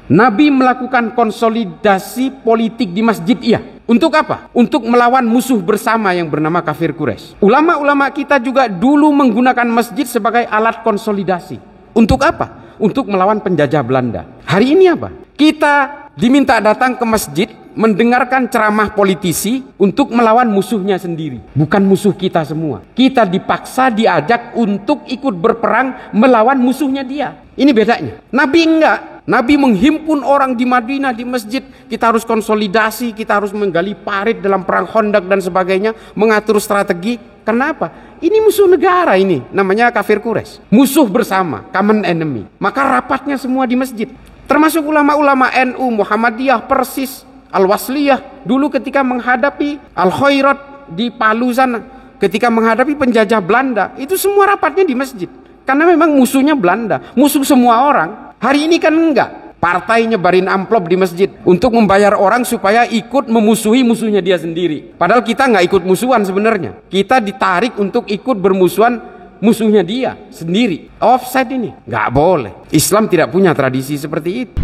Nabi melakukan konsolidasi politik di masjid, iya. Untuk apa? Untuk melawan musuh bersama yang bernama kafir Quraisy. Ulama-ulama kita juga dulu menggunakan masjid sebagai alat konsolidasi. Untuk apa? Untuk melawan penjajah Belanda. Hari ini apa? Kita diminta datang ke masjid mendengarkan ceramah politisi untuk melawan musuhnya sendiri, bukan musuh kita semua. Kita dipaksa diajak untuk ikut berperang melawan musuhnya dia. Ini bedanya. Nabi enggak. Nabi menghimpun orang di Madinah, di masjid. Kita harus konsolidasi, kita harus menggali parit dalam perang Khandaq dan sebagainya, mengatur strategi. Kenapa? Ini musuh negara ini, namanya kafir Quraisy. Musuh bersama, common enemy. Maka rapatnya semua di masjid. Termasuk ulama-ulama NU, Muhammadiyah, Persis, Al-Wasliyah. Dulu ketika menghadapi Al-Khairat di Palu sana, ketika menghadapi penjajah Belanda, itu semua rapatnya di masjid. Karena memang musuhnya Belanda, musuh semua orang. Hari ini kan enggak. Partai nyebarin amplop di masjid untuk membayar orang supaya ikut memusuhi musuhnya dia sendiri. Padahal kita nggak ikut musuhan sebenarnya. Kita ditarik untuk ikut bermusuhan musuhnya dia sendiri. Offside ini nggak boleh. Islam tidak punya tradisi seperti itu.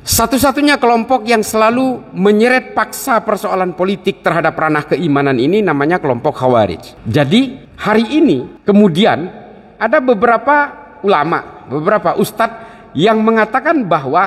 Satu-satunya kelompok yang selalu menyeret paksa persoalan politik terhadap ranah keimanan ini namanya kelompok Khawarij. Jadi hari ini kemudian ada beberapa ulama, beberapa ustadz yang mengatakan bahwa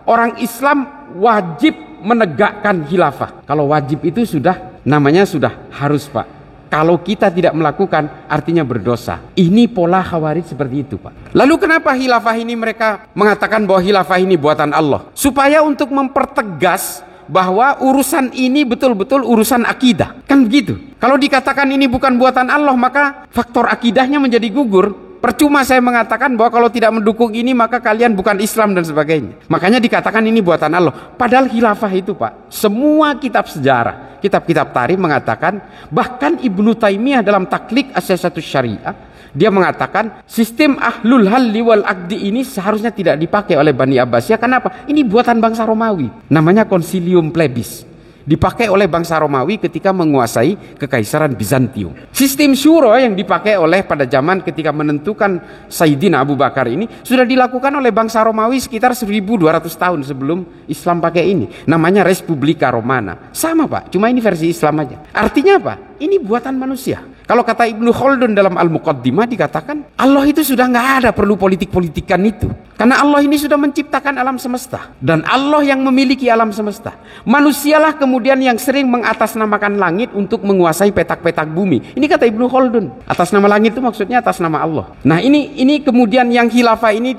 orang Islam wajib menegakkan khilafah. Kalau wajib itu sudah namanya sudah harus, Pak. Kalau kita tidak melakukan artinya berdosa. Ini pola Khawarij seperti itu, Pak. Lalu kenapa khilafah ini mereka mengatakan bahwa khilafah ini buatan Allah? Supaya untuk mempertegas bahwa urusan ini betul-betul urusan akidah. Kan begitu. Kalau dikatakan ini bukan buatan Allah, maka faktor akidahnya menjadi gugur. Percuma saya mengatakan bahwa kalau tidak mendukung ini maka kalian bukan Islam dan sebagainya. Makanya dikatakan ini buatan Allah. Padahal khilafah itu, Pak, semua kitab sejarah, kitab-kitab tarikh mengatakan, bahkan Ibnu Taimiyah dalam Taklid As-Siyasatus Syariah, dia mengatakan sistem ahlul halli wal aqdi ini seharusnya tidak dipakai oleh Bani Abbasiyah. Kenapa? Ini buatan bangsa Romawi. Namanya Concilium Plebis. Dipakai oleh bangsa Romawi ketika menguasai kekaisaran Bizantium. Sistem syuro yang dipakai oleh pada zaman ketika menentukan Sayyidina Abu Bakar ini sudah dilakukan oleh bangsa Romawi sekitar 1200 tahun sebelum Islam pakai ini. Namanya Respublika Romana. Sama, Pak, cuma ini versi Islam aja. Artinya apa? Ini buatan manusia. Kalau kata Ibnu Khaldun dalam Al-Muqaddimah dikatakan Allah itu sudah nggak ada perlu politik-politikan itu. Karena Allah ini sudah menciptakan alam semesta. Dan Allah yang memiliki alam semesta. Manusialah kemudian yang sering mengatasnamakan langit untuk menguasai petak-petak bumi. Ini kata Ibnu Khaldun. Atas nama langit itu maksudnya atas nama Allah. Nah ini kemudian yang khilafah ini,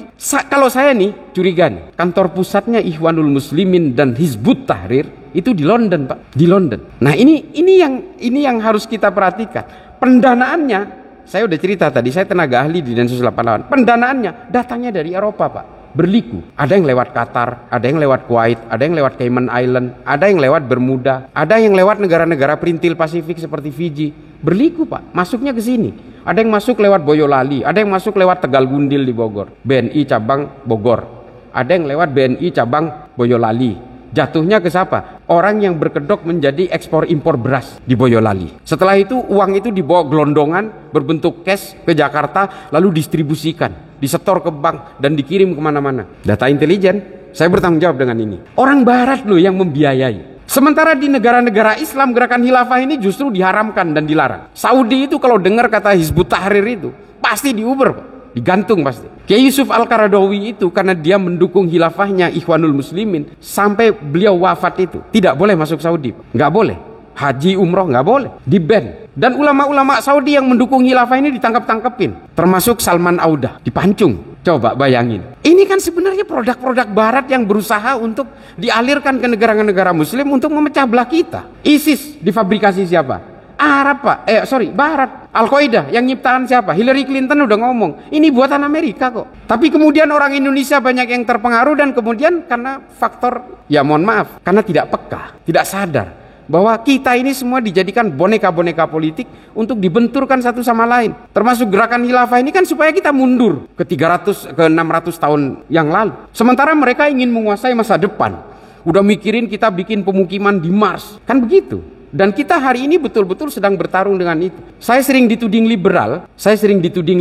kalau saya nih curiga nih, kantor pusatnya Ikhwanul Muslimin dan Hizbut Tahrir itu di London, Pak, di London. Nah ini yang harus kita perhatikan. Pendanaannya, saya udah cerita tadi, saya tenaga ahli di Densus 88. Pendanaannya datangnya dari Eropa, Pak. Berliku. Ada yang lewat Qatar, ada yang lewat Kuwait, ada yang lewat Cayman Island, ada yang lewat Bermuda, ada yang lewat negara-negara perintil Pasifik seperti Fiji. Berliku, Pak, masuknya ke sini. Ada yang masuk lewat Boyolali, ada yang masuk lewat Tegal Gundil di Bogor, BNI cabang Bogor. Ada yang lewat BNI cabang Boyolali. Jatuhnya ke siapa? Orang yang berkedok menjadi ekspor impor beras di Boyolali. Setelah itu uang itu dibawa gelondongan berbentuk cash ke Jakarta, lalu distribusikan, disetor ke bank dan dikirim kemana-mana. Data intelijen, saya bertanggung jawab dengan ini. Orang Barat loh yang membiayai. Sementara di negara-negara Islam gerakan khilafah ini justru diharamkan dan dilarang. Saudi itu kalau dengar kata Hizbut Tahrir itu pasti diuber, Pak. Digantung pasti. Kiai Yusuf Al-Qaradawi itu karena dia mendukung khilafahnya Ikhwanul Muslimin sampai beliau wafat itu tidak boleh masuk Saudi, nggak boleh. Haji umroh nggak boleh, di-ban. Dan ulama-ulama Saudi yang mendukung khilafah ini ditangkap-tangkepin, termasuk Salman Audah, dipancung. Coba bayangin. Ini kan sebenarnya produk-produk Barat yang berusaha untuk dialirkan ke negara-negara Muslim untuk memecah belah kita. ISIS difabrikasi siapa? Arab, Pak. Barat. Al-Qaeda yang nyiptaan siapa? Hillary Clinton udah ngomong, ini buatan Amerika kok. Tapi kemudian orang Indonesia banyak yang terpengaruh dan kemudian karena faktor, ya mohon maaf, karena tidak peka, tidak sadar bahwa kita ini semua dijadikan boneka-boneka politik untuk dibenturkan satu sama lain. Termasuk gerakan khilafah ini kan supaya kita mundur ke 300 ke 600 tahun yang lalu. Sementara mereka ingin menguasai masa depan. Udah mikirin kita bikin pemukiman di Mars. Kan begitu. Dan kita hari ini betul-betul sedang bertarung dengan itu. Saya sering dituding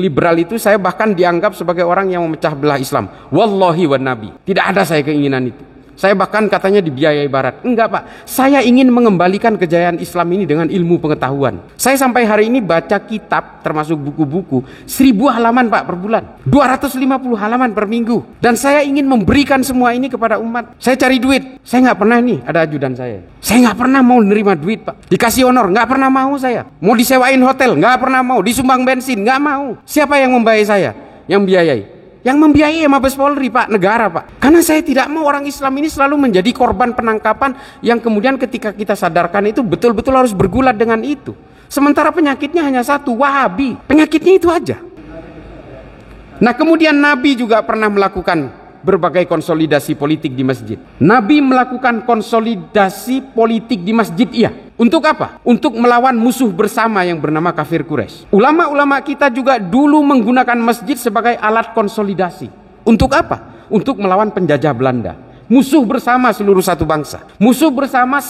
liberal itu saya bahkan dianggap sebagai orang yang memecah belah Islam. Wallahi wa nabi, tidak ada saya keinginan itu. Saya bahkan katanya dibiayai barat. Enggak Pak, saya ingin mengembalikan kejayaan Islam ini dengan ilmu pengetahuan. Saya sampai hari ini baca kitab termasuk buku-buku 1000 halaman Pak per bulan, 250 halaman per minggu. Dan saya ingin memberikan semua ini kepada umat. Saya cari duit, saya nggak pernah nih ada ajudan saya nggak pernah mau nerima duit Pak. Dikasih honor, nggak pernah mau saya. Mau disewain hotel, nggak pernah mau. Disumbang bensin, nggak mau. Siapa yang membayar saya? Yang biayai? Yang membiayai Mabes Polri Pak, negara Pak. Karena saya tidak mau orang Islam ini selalu menjadi korban penangkapan yang kemudian ketika kita sadarkan itu betul-betul harus bergulat dengan itu. Sementara penyakitnya hanya satu, Wahabi. Penyakitnya itu aja. Nah kemudian Nabi juga pernah melakukan berbagai konsolidasi politik di masjid. Nabi melakukan konsolidasi politik di masjid, iya. Untuk apa? Untuk melawan musuh bersama yang bernama kafir Quraisy. Ulama-ulama kita juga dulu menggunakan masjid sebagai alat konsolidasi. Untuk apa? Untuk melawan penjajah Belanda. Musuh bersama seluruh satu bangsa. Musuh bersama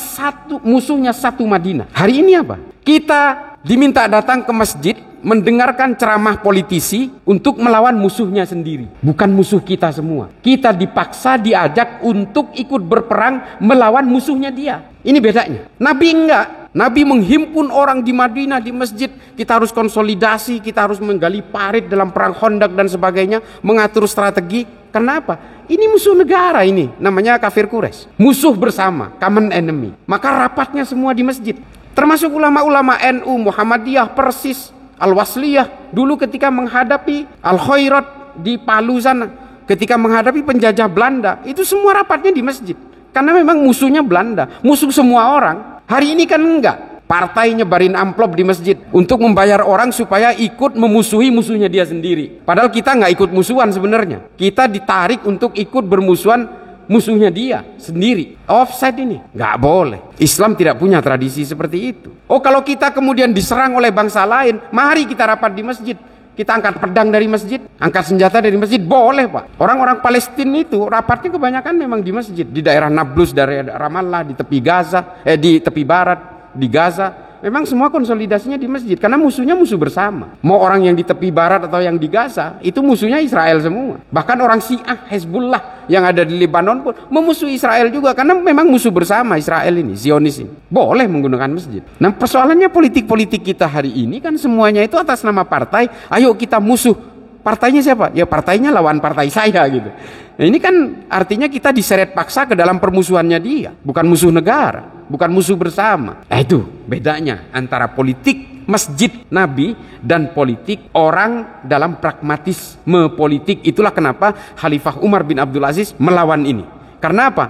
musuhnya satu Madinah. Hari ini apa? Kita diminta datang ke masjid mendengarkan ceramah politisi untuk melawan musuhnya sendiri, bukan musuh kita semua. Kita dipaksa diajak untuk ikut berperang melawan musuhnya dia. Ini bedanya. Nabi enggak. Nabi menghimpun orang di Madinah di masjid. Kita harus konsolidasi, kita harus menggali parit dalam perang Khandaq dan sebagainya, mengatur strategi. Karena apa? Ini musuh negara ini, namanya kafir Quraisy. Musuh bersama, common enemy. Maka rapatnya semua di masjid. Termasuk ulama-ulama NU, Muhammadiyah, Persis, Al-Wasliyah dulu ketika menghadapi Al-Khairat di Palu sana, ketika menghadapi penjajah Belanda, itu semua rapatnya di masjid. Karena memang musuhnya Belanda, musuh semua orang. Hari ini kan enggak. Partai nyebarin amplop di masjid untuk membayar orang supaya ikut memusuhi musuhnya dia sendiri. Padahal kita nggak ikut musuhan sebenarnya. Kita ditarik untuk ikut bermusuhan musuhnya dia sendiri. Offside ini nggak boleh. Islam tidak punya tradisi seperti itu. Oh, kalau kita kemudian diserang oleh bangsa lain, mari kita rapat di masjid. Kita angkat pedang dari masjid, angkat senjata dari masjid, boleh Pak. Orang-orang Palestina itu rapatnya kebanyakan memang di masjid, di daerah Nablus, dari Ramallah, di tepi Gaza, di tepi barat, di Gaza. Memang semua konsolidasinya di masjid, karena musuhnya musuh bersama. Mau orang yang di tepi barat atau yang di Gaza, itu musuhnya Israel semua. Bahkan orang Syiah, Hezbollah yang ada di Lebanon pun memusuhi Israel juga, karena memang musuh bersama Israel ini, Zionis ini. Boleh menggunakan masjid. Nah persoalannya politik-politik kita hari ini kan semuanya itu atas nama partai. Ayo kita musuh. Partainya siapa? Ya partainya lawan partai saya gitu. Nah ini kan artinya kita diseret paksa ke dalam permusuhannya dia, bukan musuh negara, bukan musuh bersama. Nah itu bedanya antara politik masjid Nabi dan politik orang dalam pragmatisme politik. Itulah kenapa Khalifah Umar bin Abdul Aziz melawan ini. Karena apa?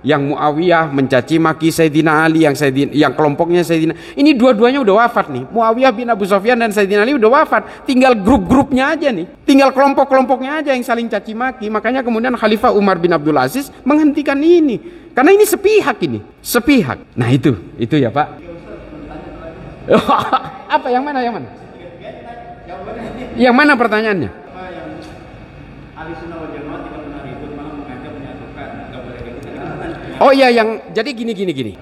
Yang Muawiyah mencaci maki Sayyidina Ali, yang kelompoknya Sayyidina, ini dua-duanya udah wafat nih. Muawiyah bin Abu Sufyan dan Sayyidina Ali udah wafat, tinggal grup-grupnya aja nih, tinggal kelompok-kelompoknya aja yang saling caci maki. Makanya kemudian Khalifah Umar bin Abdul Aziz menghentikan ini, karena ini sepihak ini, sepihak. Nah itu ya Pak. Apa yang mana? Yang mana pertanyaannya? Oh iya, yang jadi gini.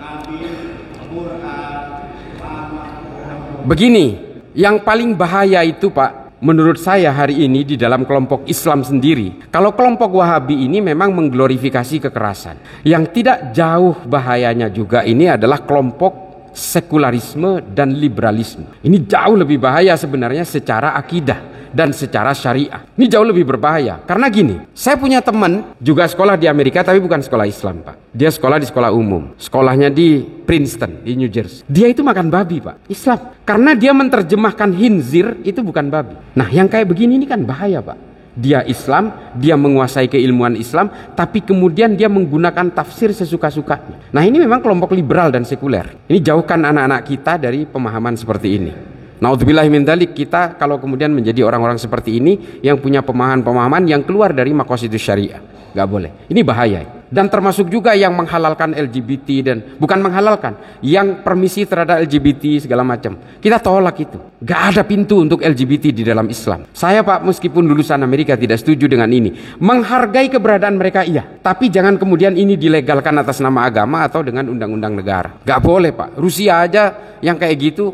Begini, yang paling bahaya itu Pak, menurut saya hari ini di dalam kelompok Islam sendiri. Kalau kelompok Wahabi ini memang mengglorifikasi kekerasan. Yang tidak jauh bahayanya juga ini adalah kelompok sekularisme dan liberalisme. Ini jauh lebih bahaya sebenarnya secara akidah dan secara syariah. Ini jauh lebih berbahaya. Karena gini, saya punya teman juga sekolah di Amerika, tapi bukan sekolah Islam Pak. Dia sekolah di sekolah umum. Sekolahnya di Princeton, di New Jersey. Dia itu makan babi Pak, Islam. Karena dia menerjemahkan khinzir itu bukan babi. Nah yang kayak begini ini kan bahaya Pak. Dia Islam, dia menguasai keilmuan Islam, tapi kemudian dia menggunakan tafsir sesuka-sukanya. Nah ini memang kelompok liberal dan sekuler. Ini jauhkan anak-anak kita dari pemahaman seperti ini. Naudzubillahi min dzalik, kita kalau kemudian menjadi orang-orang seperti ini yang punya pemahaman-pemahaman yang keluar dari maqasidus syariah, nggak boleh. Ini bahaya. Dan termasuk juga yang menghalalkan LGBT dan bukan menghalalkan, yang permisi terhadap LGBT segala macam. Kita tolak itu. Gak ada pintu untuk LGBT di dalam Islam. Saya Pak, meskipun lulusan Amerika tidak setuju dengan ini. Menghargai keberadaan mereka iya, tapi jangan kemudian ini dilegalkan atas nama agama atau dengan undang-undang negara. Gak boleh Pak. Rusia aja yang kayak gitu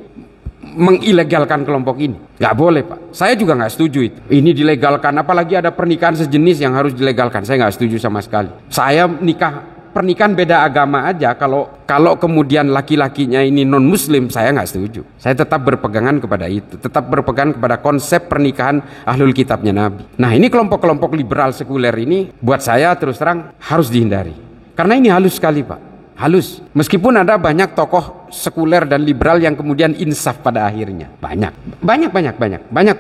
mengilegalkan kelompok ini. Gak boleh Pak. Saya juga gak setuju itu. Ini dilegalkan, apalagi ada pernikahan sejenis yang harus dilegalkan. Saya gak setuju sama sekali. Saya pernikahan beda agama aja, kalau kemudian laki-lakinya ini non muslim, saya gak setuju. Saya tetap berpegangan kepada itu. Tetap berpegang kepada konsep pernikahan ahlul kitabnya Nabi. Nah, ini kelompok-kelompok liberal sekuler ini buat saya terus terang harus dihindari. Karena ini halus sekali Pak. Halus. Meskipun ada banyak tokoh sekuler dan liberal yang kemudian insaf pada akhirnya. Banyak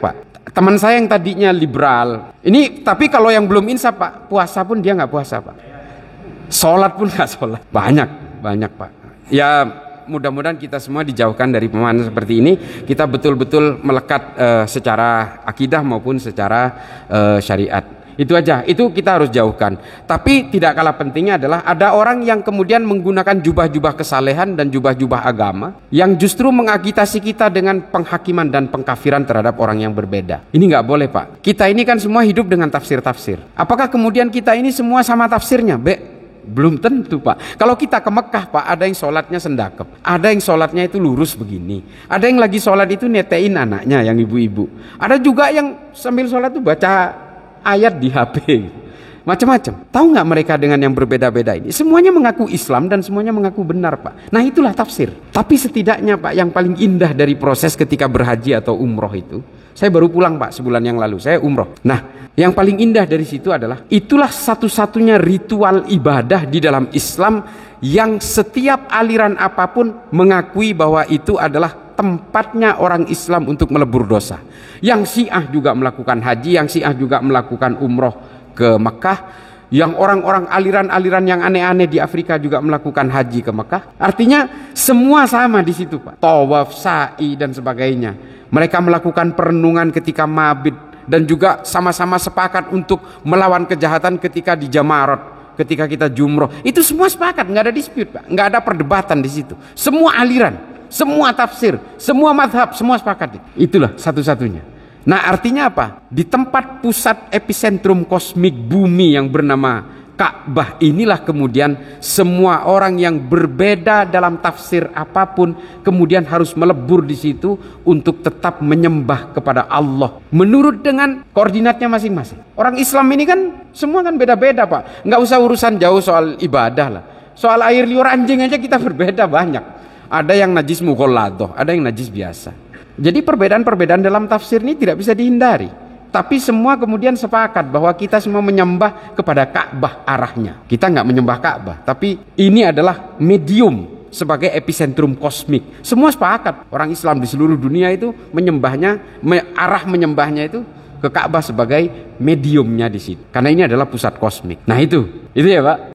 Pak. Teman saya yang tadinya liberal, ini tapi kalau yang belum insaf Pak, puasa pun dia nggak puasa Pak. Sholat pun nggak sholat. Banyak Pak. Ya mudah-mudahan kita semua dijauhkan dari pemahaman seperti ini. Kita betul-betul melekat secara akidah maupun secara syariat. Itu aja, itu kita harus jauhkan. Tapi tidak kalah pentingnya adalah ada orang yang kemudian menggunakan jubah-jubah kesalehan dan jubah-jubah agama yang justru mengagitasi kita dengan penghakiman dan pengkafiran terhadap orang yang berbeda. Ini nggak boleh Pak. Kita ini kan semua hidup dengan tafsir-tafsir. Apakah kemudian kita ini semua sama tafsirnya? Belum tentu Pak. Kalau kita ke Mekah Pak, ada yang sholatnya sendakep, ada yang sholatnya itu lurus begini, ada yang lagi sholat itu netein anaknya yang ibu-ibu, ada juga yang sambil sholat itu baca ayat di HP, macam-macam. Tahu nggak mereka dengan yang berbeda-beda ini? Semuanya mengaku Islam dan semuanya mengaku benar Pak. Nah itulah tafsir. Tapi setidaknya Pak, yang paling indah dari proses ketika berhaji atau umroh itu, saya baru pulang Pak sebulan yang lalu, saya umroh. Nah yang paling indah dari situ adalah itulah satu-satunya ritual ibadah di dalam Islam yang setiap aliran apapun mengakui bahwa itu adalah tempatnya orang Islam untuk melebur dosa. Yang Syiah juga melakukan haji, yang Syiah juga melakukan umroh ke Mekah, yang orang-orang aliran-aliran yang aneh-aneh di Afrika juga melakukan haji ke Mekah. Artinya semua sama di situ Pak. Tawaf, sa'i dan sebagainya. Mereka melakukan perenungan ketika mabit dan juga sama-sama sepakat untuk melawan kejahatan ketika di Jamarot, ketika kita jumroh. Itu semua sepakat, nggak ada dispute Pak, nggak ada perdebatan di situ. Semua aliran, semua tafsir, semua madhab, semua sepakat. Itulah satu-satunya. Nah artinya apa? Di tempat pusat epicentrum kosmik bumi yang bernama Ka'bah inilah kemudian semua orang yang berbeda dalam tafsir apapun kemudian harus melebur di situ untuk tetap menyembah kepada Allah menurut dengan koordinatnya masing-masing. Orang Islam ini kan semua kan beda-beda Pak. Nggak usah urusan jauh soal ibadah lah. Soal air liur anjing aja kita berbeda banyak. Ada yang najis mughalladah, ada yang najis biasa. Jadi perbedaan-perbedaan dalam tafsir ini tidak bisa dihindari. Tapi semua kemudian sepakat bahwa kita semua menyembah kepada Ka'bah arahnya. Kita nggak menyembah Ka'bah, tapi ini adalah medium sebagai epicentrum kosmik. Semua sepakat. Orang Islam di seluruh dunia itu menyembahnya, arah menyembahnya itu ke Ka'bah sebagai mediumnya di situ. Karena ini adalah pusat kosmik. Nah itu ya Pak.